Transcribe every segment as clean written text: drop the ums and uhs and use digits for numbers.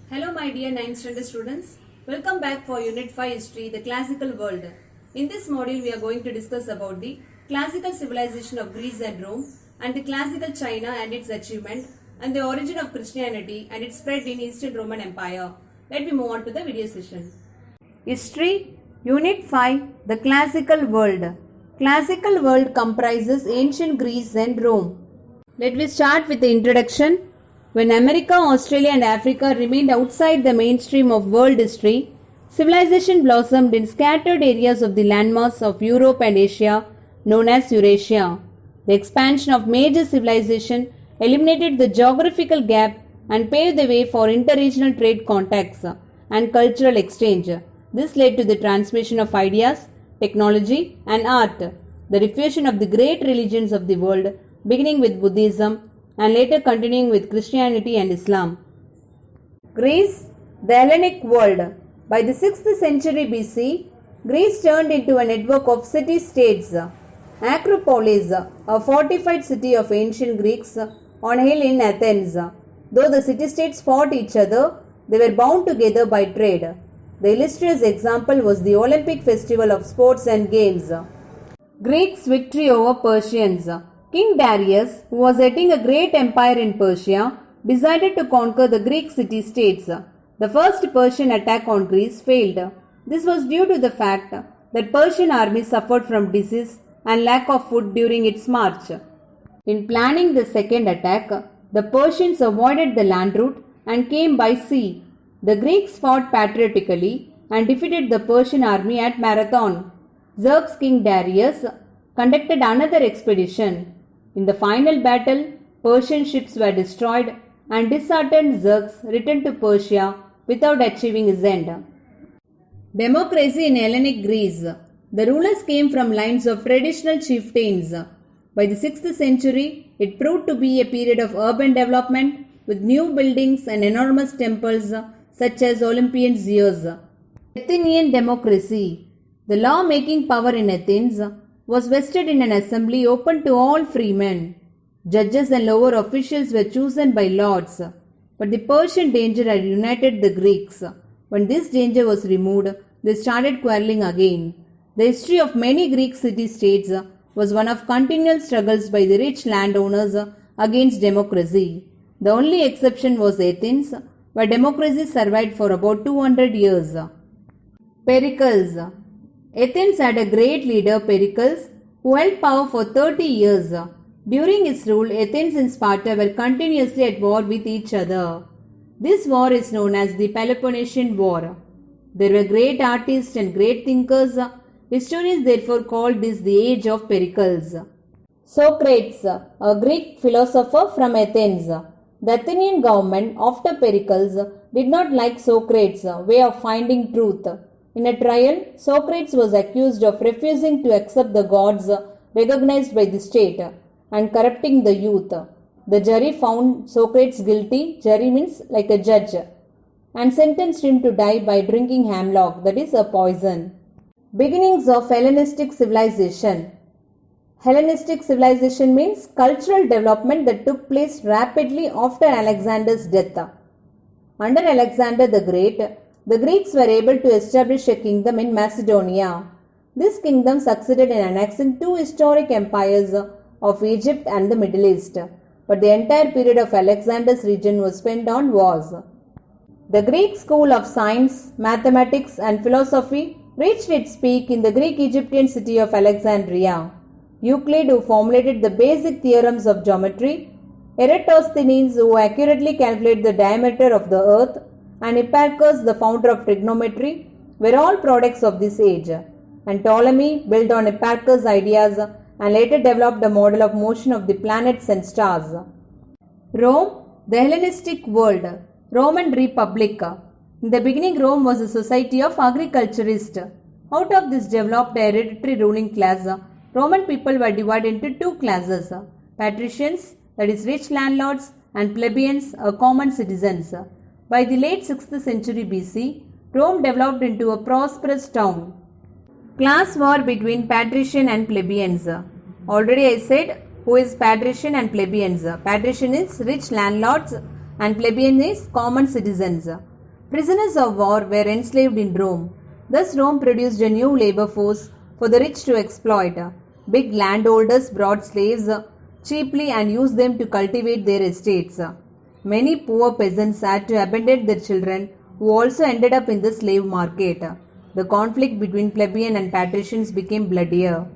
Hello my dear 9th standard students. Welcome back for Unit 5 History, the Classical World. In this module we are going to discuss about the classical civilization of Greece and Rome and the classical China and its achievement and the origin of Christianity and its spread in Eastern Roman Empire. Let me move on to the video session. History Unit 5, the Classical World. Classical world comprises ancient Greece and Rome. Let me start with the introduction. When America, Australia and Africa remained outside the mainstream of world history, civilization blossomed in scattered areas of the landmass of Europe and Asia, known as Eurasia. The expansion of major civilization eliminated the geographical gap and paved the way for interregional trade contacts and cultural exchange. This led to the transmission of ideas, technology and art, the diffusion of the great religions of the world, beginning with Buddhism and later continuing with Christianity and Islam. Greece, the Hellenic world. By the 6th century BC, Greece turned into a network of city-states. Acropolis, a fortified city of ancient Greeks on a hill in Athens. Though the city-states fought each other, they were bound together by trade. The illustrious example was the Olympic festival of sports and games. Greeks' victory over Persians. King Darius, who was heading a great empire in Persia, decided to conquer the Greek city-states. The first Persian attack on Greece failed. This was due to the fact that Persian army suffered from disease and lack of food during its march. In planning the second attack, the Persians avoided the land route and came by sea. The Greeks fought patriotically and defeated the Persian army at Marathon. Xerxes' king Darius conducted another expedition. In the final battle, Persian ships were destroyed and disheartened Xerxes returned to Persia without achieving his end. Democracy in Hellenic Greece. The rulers came from lines of traditional chieftains. By the 6th century, it proved to be a period of urban development with new buildings and enormous temples such as Olympian Zeus. Athenian democracy. The law-making power in Athens was vested in an assembly open to all freemen. Judges and lower officials were chosen by lords. But the Persian danger had united the Greeks. When this danger was removed, they started quarreling again. The history of many Greek city-states was one of continual struggles by the rich landowners against democracy. The only exception was Athens, where democracy survived for about 200 years. Pericles. Athens had a great leader, Pericles, who held power for 30 years. During his rule, Athens and Sparta were continuously at war with each other. This war is known as the Peloponnesian War. There were great artists and great thinkers. Historians therefore called this the age of Pericles. Socrates, a Greek philosopher from Athens. The Athenian government, after Pericles, did not like Socrates' way of finding truth. In a trial, Socrates was accused of refusing to accept the gods recognized by the state and corrupting the youth. The jury found Socrates guilty, jury means like a judge, and sentenced him to die by drinking hemlock, that is a poison. Beginnings of Hellenistic civilization. Hellenistic civilization means cultural development that took place rapidly after Alexander's death. Under Alexander the Great, the Greeks were able to establish a kingdom in Macedonia. This kingdom succeeded in annexing two historic empires of Egypt and the Middle East, but the entire period of Alexander's reign was spent on wars. The Greek school of science, mathematics and philosophy reached its peak in the Greek-Egyptian city of Alexandria. Euclid, who formulated the basic theorems of geometry, Eratosthenes, who accurately calculated the diameter of the earth, and Hipparchus, the founder of trigonometry, were all products of this age. And Ptolemy built on Hipparchus' ideas and later developed a model of motion of the planets and stars. Rome, the Hellenistic world. Roman Republic. In the beginning, Rome was a society of agriculturists. Out of this developed a hereditary ruling class. Roman people were divided into two classes: patricians, that is rich landlords, and plebeians, common citizens. By the late 6th century BC, Rome developed into a prosperous town. Class war between patrician and plebeians. Already I said who is patrician and plebeians. Patrician is rich landlords and plebeian is common citizens. Prisoners of war were enslaved in Rome. Thus, Rome produced a new labor force for the rich to exploit. Big landholders brought slaves cheaply and used them to cultivate their estates. Many poor peasants had to abandon their children, who also ended up in the slave market. The conflict between plebeian and patricians became bloodier.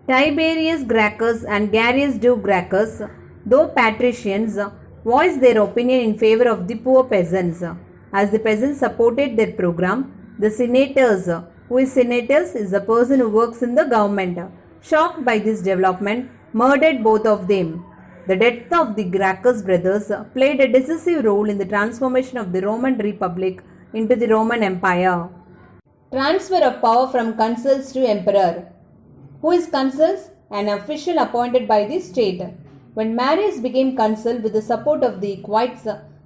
Tiberius Gracchus and Gaius Gracchus, though patricians, voiced their opinion in favor of the poor peasants. As the peasants supported their program, the senators, who is senators is the person who works in the government, shocked by this development, murdered both of them. The death of the Gracchus brothers played a decisive role in the transformation of the Roman Republic into the Roman Empire. Transfer of power from consuls to emperor. Who is consuls? An official appointed by the state. When Marius became consul with the support of the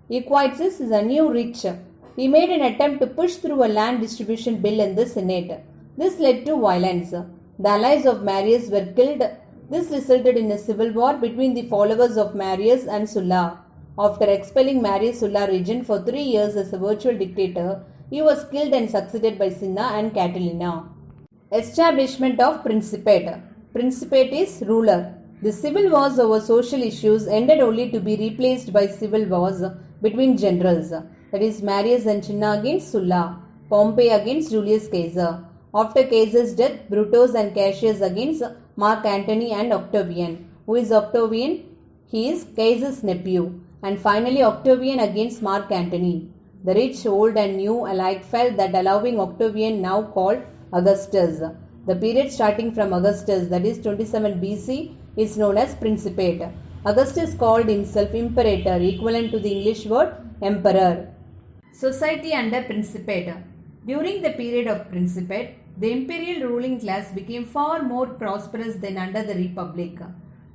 Equites is a new rich. He made an attempt to push through a land distribution bill in the Senate. This led to violence. The allies of Marius were killed. This resulted in a civil war between the followers of Marius and Sulla. After expelling Marius Sulla region for 3 years as a virtual dictator, he was killed and succeeded by Cinna and Catilina. Establishment of Principate. Principate is ruler. The civil wars over social issues ended only to be replaced by civil wars between generals, that is Marius and Cinna against Sulla, Pompey against Julius Caesar. After Caesar's death, Brutus and Cassius against Mark Antony and Octavian. Who is Octavian? He is Caesar's nephew. And finally Octavian against Mark Antony. The rich, old and new alike felt that allowing Octavian, now called Augustus, the period starting from Augustus, that is 27 BC, is known as Principate. Augustus called himself Imperator, equivalent to the English word Emperor. Society under Principate. During the period of Principate, the imperial ruling class became far more prosperous than under the Republic.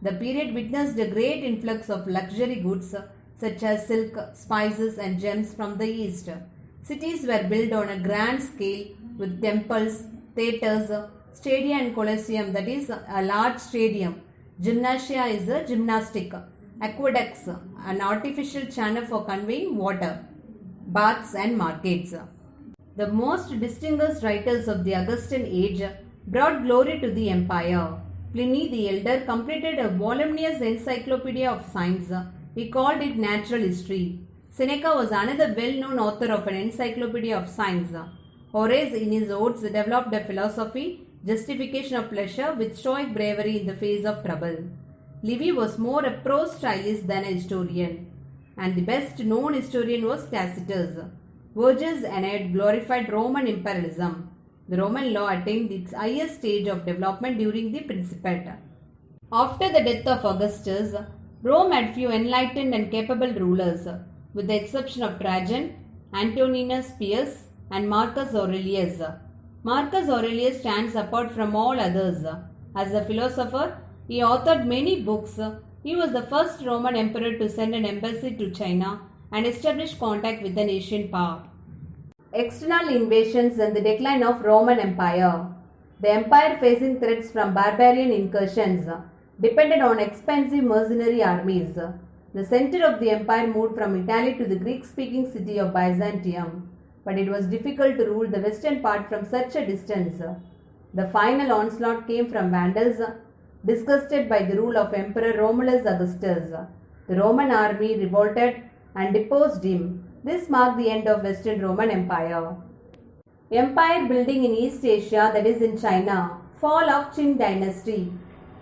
The period witnessed a great influx of luxury goods such as silk, spices and gems from the east. Cities were built on a grand scale with temples, theatres, stadia and colosseum, that is a large stadium. Gymnasia is a gymnastic. Aqueducts, an artificial channel for conveying water. Baths and markets. The most distinguished writers of the Augustan age brought glory to the empire. Pliny the Elder completed a voluminous encyclopedia of science. He called it natural history. Seneca was another well-known author of an encyclopedia of science. Horace in his Odes developed a philosophy, justification of pleasure with stoic bravery in the face of trouble. Livy was more a prose stylist than a historian. And the best known historian was Tacitus. Vergil's Aeneid glorified Roman imperialism. The Roman law attained its highest stage of development during the Principate. After the death of Augustus, Rome had few enlightened and capable rulers, with the exception of Trajan, Antoninus Pius, and Marcus Aurelius. Marcus Aurelius stands apart from all others. As a philosopher, he authored many books. He was the first Roman emperor to send an embassy to China and establish contact with an Asian power. External invasions and the decline of Roman Empire. The empire, facing threats from barbarian incursions, depended on expensive mercenary armies. The center of the empire moved from Italy to the Greek-speaking city of Byzantium, but it was difficult to rule the western part from such a distance. The final onslaught came from Vandals, disgusted by the rule of Emperor Romulus Augustus. The Roman army revolted and deposed him. This marked the end of Western Roman Empire. Empire building in East Asia, that is in China. Fall of Qing dynasty.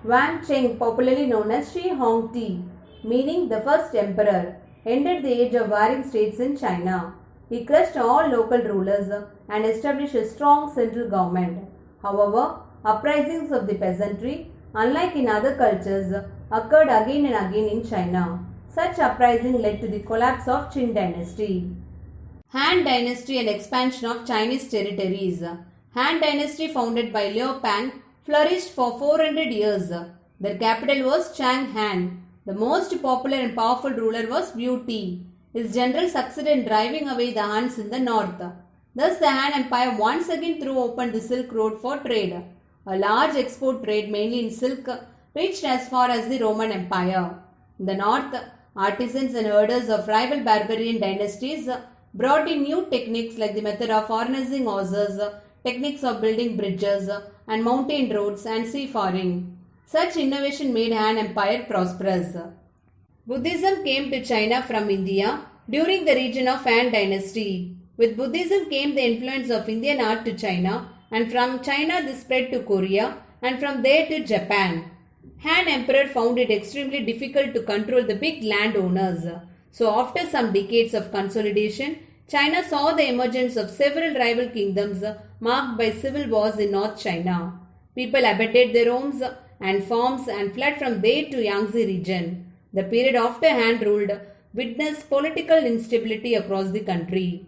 Wang Cheng, popularly known as Shi Hongti, meaning the first emperor, ended the age of warring states in China. He crushed all local rulers and established a strong central government. However, uprisings of the peasantry, unlike in other cultures, occurred again and again in China. Such uprising led to the collapse of Qing dynasty. Han dynasty and expansion of Chinese territories. Han dynasty, founded by Liu Pang, flourished for 400 years. Their capital was Chang'an. The most popular and powerful ruler was Wu Ti. His generals succeeded in driving away the Huns in the north. Thus the Han Empire once again threw open the Silk Road for trade. A large export trade, mainly in silk, reached as far as the Roman Empire. In the north, artisans and herders of rival barbarian dynasties brought in new techniques like the method of harnessing horses, techniques of building bridges and mountain roads and seafaring. Such innovation made Han Empire prosperous. Buddhism came to China from India during the region of Han dynasty. With Buddhism came the influence of Indian art to China, and from China this spread to Korea and from there to Japan. Han Emperor found it extremely difficult to control the big landowners. So after some decades of consolidation, China saw the emergence of several rival kingdoms marked by civil wars in North China. People abandoned their homes and farms and fled from there to Yangtze region. The period after Han ruled witnessed political instability across the country.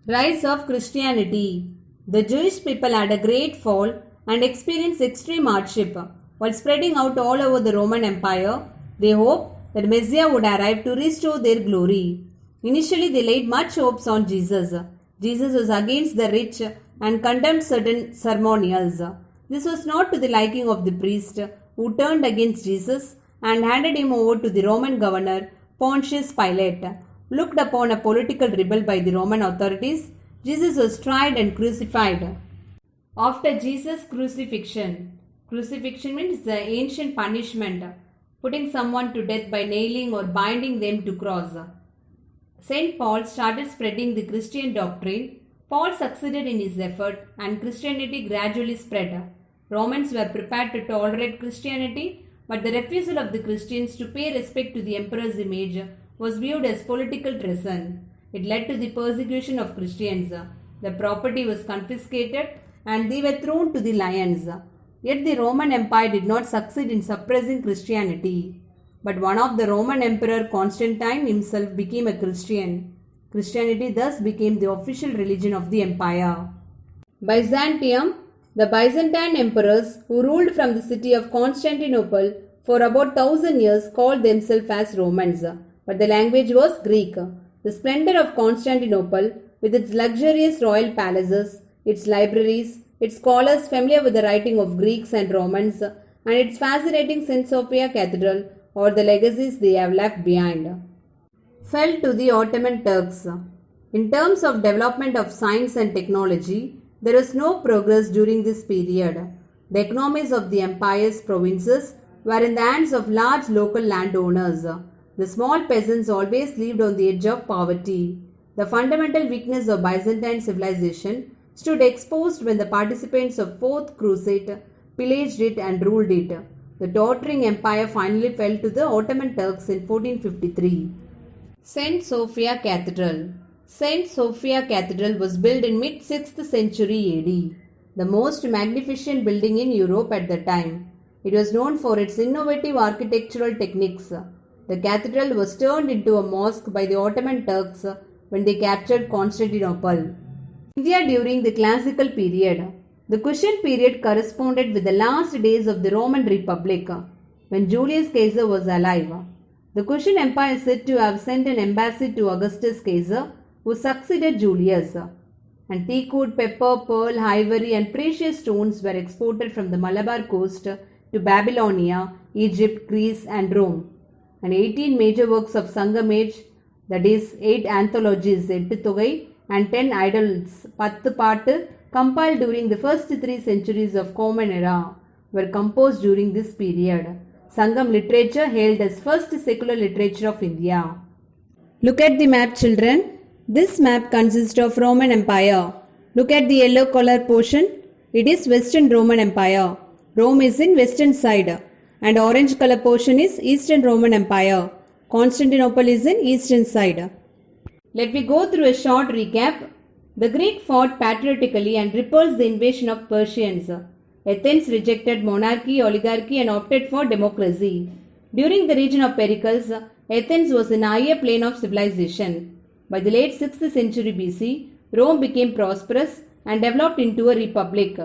Rise of Christianity. The Jewish people had a great fall and experienced extreme hardship. While spreading out all over the Roman Empire, they hoped that Messiah would arrive to restore their glory. Initially, they laid much hopes on Jesus. Jesus was against the rich and condemned certain ceremonials. This was not to the liking of the priest, who turned against Jesus and handed him over to the Roman governor Pontius Pilate. Looked upon a political rebel by the Roman authorities, Jesus was tried and crucified. After Jesus' crucifixion means the ancient punishment, putting someone to death by nailing or binding them to cross. Saint Paul started spreading the Christian doctrine. Paul succeeded in his effort and Christianity gradually spread. Romans were prepared to tolerate Christianity, but the refusal of the Christians to pay respect to the emperor's image was viewed as political treason. It led to the persecution of Christians. The property was confiscated and they were thrown to the lions. Yet the Roman Empire did not succeed in suppressing Christianity. But one of the Roman Emperor Constantine himself became a Christian. Christianity thus became the official religion of the empire. Byzantium. The Byzantine emperors who ruled from the city of Constantinople for about 1000 years called themselves as Romans, but the language was Greek. The splendor of Constantinople, with its luxurious royal palaces, its libraries, its scholars familiar with the writing of Greeks and Romans, and its fascinating St. Sophia Cathedral, are the legacies they have left behind. Fell to the Ottoman Turks. In terms of development of science and technology, there was no progress during this period. The economies of the empire's provinces were in the hands of large local landowners. The small peasants always lived on the edge of poverty. The fundamental weakness of Byzantine civilization stood exposed when the participants of Fourth Crusade pillaged it and ruled it. The tottering empire finally fell to the Ottoman Turks in 1453. St. Sophia Cathedral. St. Sophia Cathedral was built in mid-6th century AD, the most magnificent building in Europe at the time. It was known for its innovative architectural techniques. The cathedral was turned into a mosque by the Ottoman Turks when they captured Constantinople. India during the classical period. The Kushan period corresponded with the last days of the Roman Republic, when Julius Caesar was alive. The Kushan Empire is said to have sent an embassy to Augustus Caesar, who succeeded Julius, and teakwood, pepper, pearl, ivory and precious stones were exported from the Malabar coast to Babylonia, Egypt, Greece and Rome. And 18 major works of Sangam age, that is 8 anthologies, 8 Togai and 10 idylls, 10 Paattu, compiled during the first 3 centuries of Common Era, were composed during this period. Sangam literature hailed as first secular literature of India. Look at the map, children. This map consists of Roman Empire. Look at the yellow color portion. It is Western Roman Empire. Rome is in western side. And orange color portion is Eastern Roman Empire. Constantinople is in eastern side. Let me go through a short recap. The Greek fought patriotically and repulsed the invasion of Persians. Athens rejected monarchy, oligarchy and opted for democracy. During the region of Pericles, Athens was in a higher plane of civilization. By the late 6th century BC, Rome became prosperous and developed into a republic.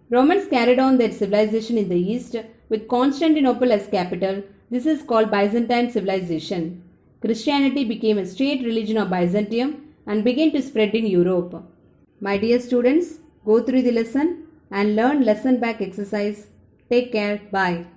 Romans carried on their civilization in the east with Constantinople as capital. This is called Byzantine civilization. Christianity became a state religion of Byzantium and began to spread in Europe. My dear students, go through the lesson and learn lesson back exercise. Take care. Bye.